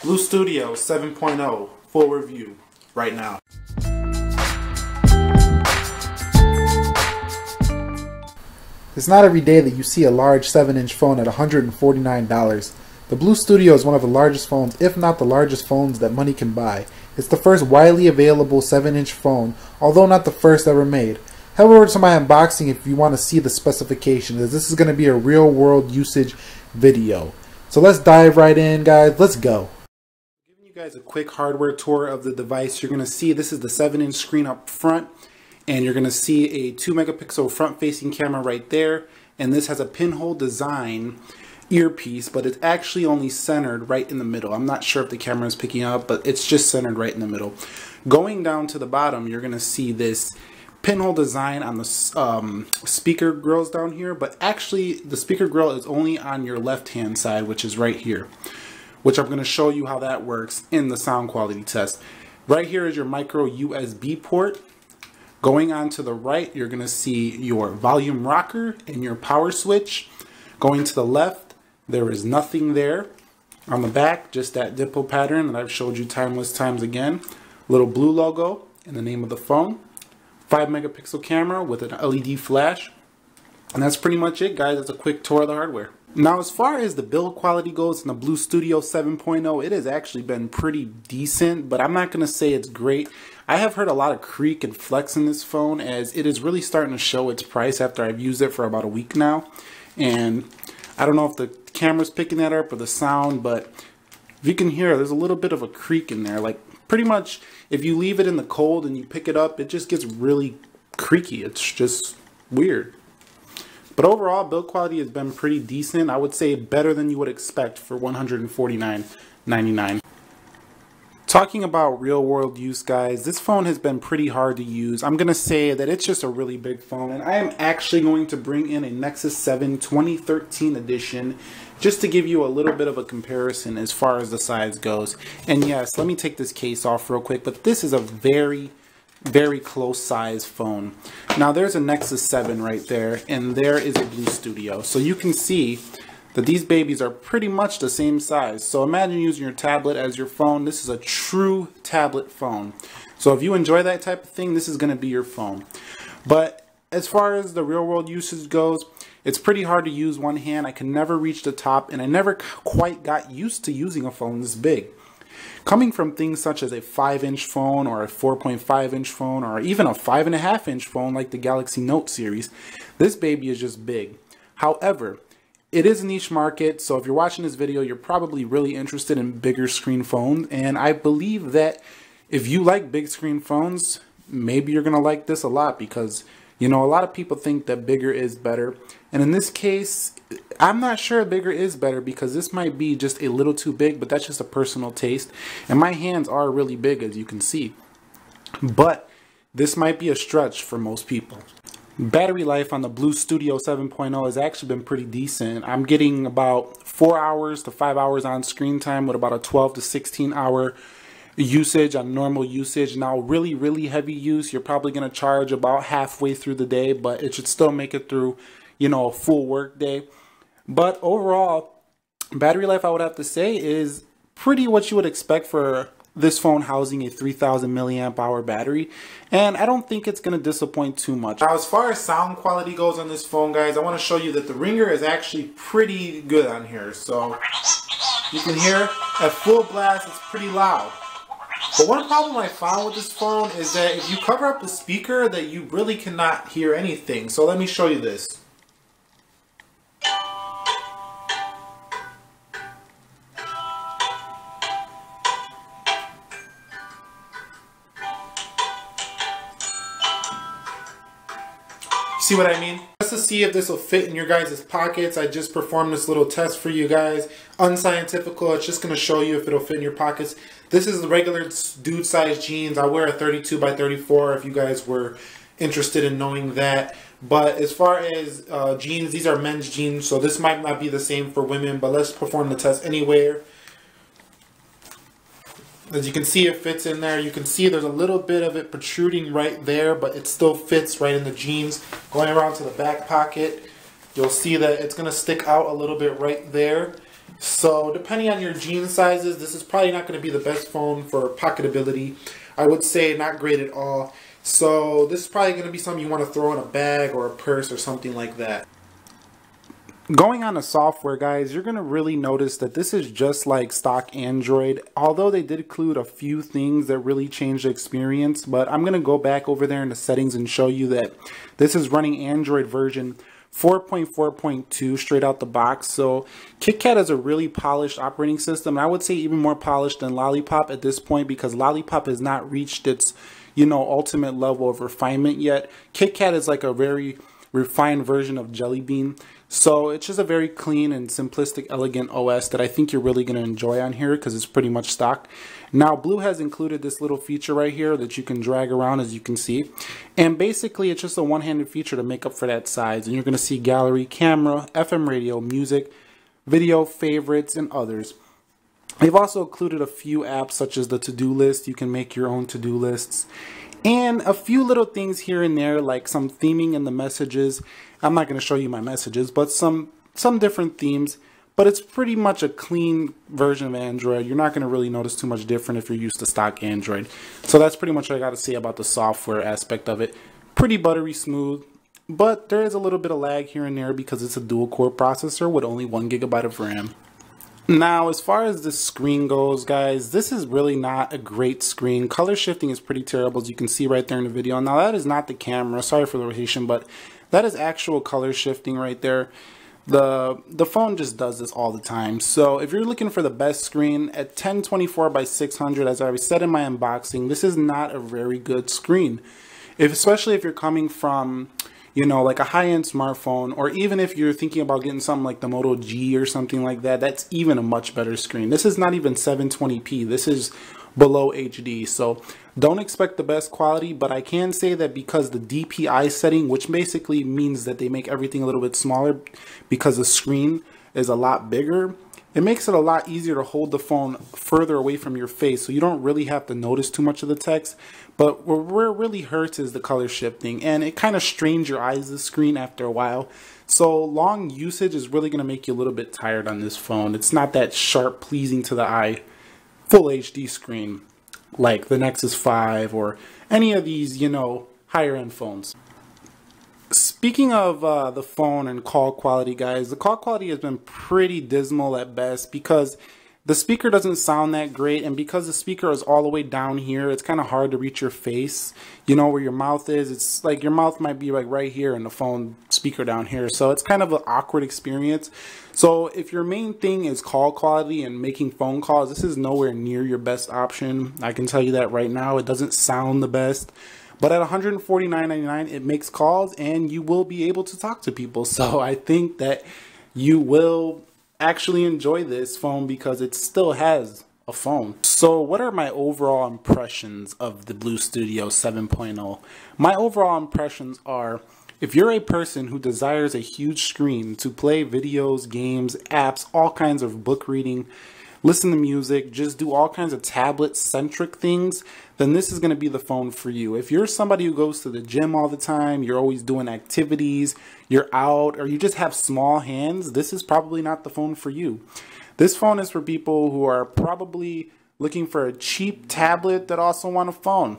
BLU Studio 7.0 full review right now. It's not every day that you see a large 7-inch phone at $149. The BLU Studio is one of the largest phones, if not the largest phones that money can buy. It's the first widely available 7-inch phone, although not the first ever made. Head over to my unboxing if you want to see the specifications, as this is going to be a real world usage video. So let's dive right in, guys. Let's go. Giving you guys a quick hardware tour of the device. You're going to see this is the 7-inch screen up front, and you're going to see a 2 megapixel front facing camera right there, and this has a pinhole design earpiece, but it's actually only centered right in the middle. I'm not sure if the camera is picking up, but it's just centered right in the middle. Going down to the bottom, you're going to see this pinhole design on the speaker grills down here, but actually the speaker grill is only on your left hand side, which is right here, which I'm going to show you how that works in the sound quality test. Right here is your micro USB port. Going on to the right, you're going to see your volume rocker and your power switch. Going to the left, there is nothing there. On the back, just that dimple pattern that I've showed you timeless times again. Little blue logo and the name of the phone. 5 megapixel camera with an LED flash. And that's pretty much it, guys. That's a quick tour of the hardware. Now, as far as the build quality goes in the BLU Studio 7.0, it has actually been pretty decent, but I'm not going to say it's great. I have heard a lot of creak and flex in this phone, as it is really starting to show its price after I've used it for about a week now. And I don't know if the camera's picking that up or the sound, but if you can hear, there's a little bit of a creak in there. Like, pretty much, if you leave it in the cold and you pick it up, it just gets really creaky. It's just weird. But overall, build quality has been pretty decent. I would say better than you would expect for $149.99. Talking about real world use, guys, this phone has been pretty hard to use. I'm going to say that it's just a really big phone, and I am actually going to bring in a Nexus 7 2013 edition just to give you a little bit of a comparison as far as the size goes. And yes, let me take this case off real quick, but this is a very close size phone. Now there's a Nexus 7 right there, and there is a BLU Studio. So you can see that these babies are pretty much the same size. So imagine using your tablet as your phone. This is a true tablet phone. So if you enjoy that type of thing, this is going to be your phone. But as far as the real world usage goes, it's pretty hard to use one hand. I can never reach the top, and I never quite got used to using a phone this big. Coming from things such as a 5-inch phone or a 4.5-inch phone or even a 5.5-inch phone like the Galaxy Note series, this baby is just big. However, it is a niche market, so if you're watching this video, you're probably really interested in bigger screen phones, and I believe that if you like big screen phones, maybe you're going to like this a lot, because, you know, a lot of people think that bigger is better, and in this case, I'm not sure bigger is better, because this might be just a little too big, but that's just a personal taste, and my hands are really big, as you can see, but this might be a stretch for most people. Battery life on the BLU Studio 7.0 has actually been pretty decent. I'm getting about 4 hours to 5 hours on screen time with about a 12 to 16 hour usage on normal usage. Now, really heavy use, you're probably going to charge about halfway through the day, but it should still make it through, you know, a full work day. But overall, battery life, I would have to say, is pretty what you would expect for this phone housing a 3000 milliamp hour battery, and I don't think it's going to disappoint too much. Now, as far as sound quality goes on this phone, guys, I want to show you that the ringer is actually pretty good on here. So you can hear at full blast, it's pretty loud. But one problem I found with this phone is that if you cover up the speaker, that you really cannot hear anything. So let me show you this. See what I mean? Just to see if this will fit in your guys' pockets, I just performed this little test for you guys. Unscientifical, it's just going to show you if it'll fit in your pockets. This is the regular dude size jeans. I wear a 32 by 34 if you guys were interested in knowing that. But as far as jeans, these are men's jeans, so this might not be the same for women, but let's perform the test anywhere. As you can see, it fits in there. You can see there's a little bit of it protruding right there, but it still fits right in the jeans. Going around to the back pocket, you'll see that it's going to stick out a little bit right there. So depending on your jean sizes, this is probably not going to be the best phone for pocketability. I would say not great at all. So this is probably going to be something you want to throw in a bag or a purse or something like that. Going on to software, guys, you're going to really notice that this is just like stock Android, although they did include a few things that really changed the experience. But I'm going to go back over there in the settings and show you that this is running Android version 4.4.2 straight out the box. So KitKat is a really polished operating system, and I would say even more polished than Lollipop at this point, because Lollipop has not reached its, you know, ultimate level of refinement yet. KitKat is like a very refined version of Jelly Bean. So it's just a very clean and simplistic, elegant OS that I think you're really going to enjoy on here because it's pretty much stock. Now, BLU has included this little feature right here that you can drag around, as you can see. And basically, it's just a one-handed feature to make up for that size. And you're going to see gallery, camera, FM radio, music, video, favorites, and others. They've also included a few apps such as the to-do list. You can make your own to-do lists. And a few little things here and there, like some theming in the messages. I'm not going to show you my messages, but some different themes. But it's pretty much a clean version of Android. You're not going to really notice too much different if you're used to stock Android. So that's pretty much what I got to say about the software aspect of it. Pretty buttery smooth, but there is a little bit of lag here and there because it's a dual-core processor with only 1 GB of RAM. Now, as far as the screen goes, guys, this is really not a great screen. Color shifting is pretty terrible, as you can see right there in the video. Now, that is not the camera. Sorry for the rotation, but that is actual color shifting right there. The phone just does this all the time. So if you're looking for the best screen at 1024 by 600, as I already said in my unboxing, this is not a very good screen. Especially if you're coming from, you know, like a high-end smartphone, or even if you're thinking about getting something like the Moto G or something like that, that's even a much better screen. This is not even 720p. This is below HD. So don't expect the best quality, but I can say that because the DPI setting, which basically means that they make everything a little bit smaller because the screen is a lot bigger, it makes it a lot easier to hold the phone further away from your face, so you don't really have to notice too much of the text. But where it really hurts is the color shifting, and it kind of strains your eyes, the screen, after a while. So long usage is really going to make you a little bit tired on this phone. It's not that sharp, pleasing to the eye, full HD screen like the Nexus 5 or any of these, you know, higher end phones. Speaking of the phone and call quality, guys, the call quality has been pretty dismal at best because the speaker doesn't sound that great, and because the speaker is all the way down here, it's kind of hard to reach your face, you know, where your mouth is. It's like your mouth might be like right here and the phone speaker down here, so it's kind of an awkward experience. So if your main thing is call quality and making phone calls, this is nowhere near your best option. I can tell you that right now. It doesn't sound the best. But at $149.99, it makes calls and you will be able to talk to people. So I think that you will actually enjoy this phone because it still has a phone. So what are my overall impressions of the BLU Studio 7.0? My overall impressions are, if you're a person who desires a huge screen to play videos, games, apps, all kinds of book reading, listen to music, just do all kinds of tablet-centric things, then this is going to be the phone for you. If you're somebody who goes to the gym all the time, you're always doing activities, you're out, or you just have small hands, this is probably not the phone for you. This phone is for people who are probably looking for a cheap tablet that also want a phone.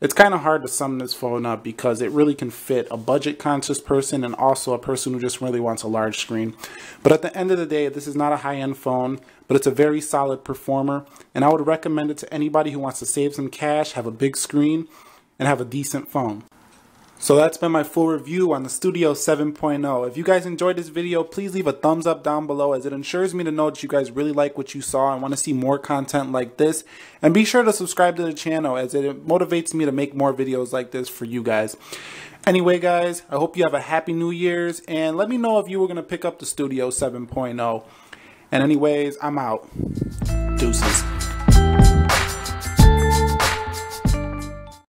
It's kind of hard to sum this phone up because it really can fit a budget-conscious person and also a person who just really wants a large screen. But at the end of the day, this is not a high-end phone, but it's a very solid performer, and I would recommend it to anybody who wants to save some cash, have a big screen, and have a decent phone. So that's been my full review on the Studio 7.0. If you guys enjoyed this video, please leave a thumbs up down below, as it ensures me to know that you guys really like what you saw and want to see more content like this. And be sure to subscribe to the channel, as it motivates me to make more videos like this for you guys. Anyway, guys, I hope you have a happy New Year's, and let me know if you were going to pick up the Studio 7.0. And anyways, I'm out. Deuces.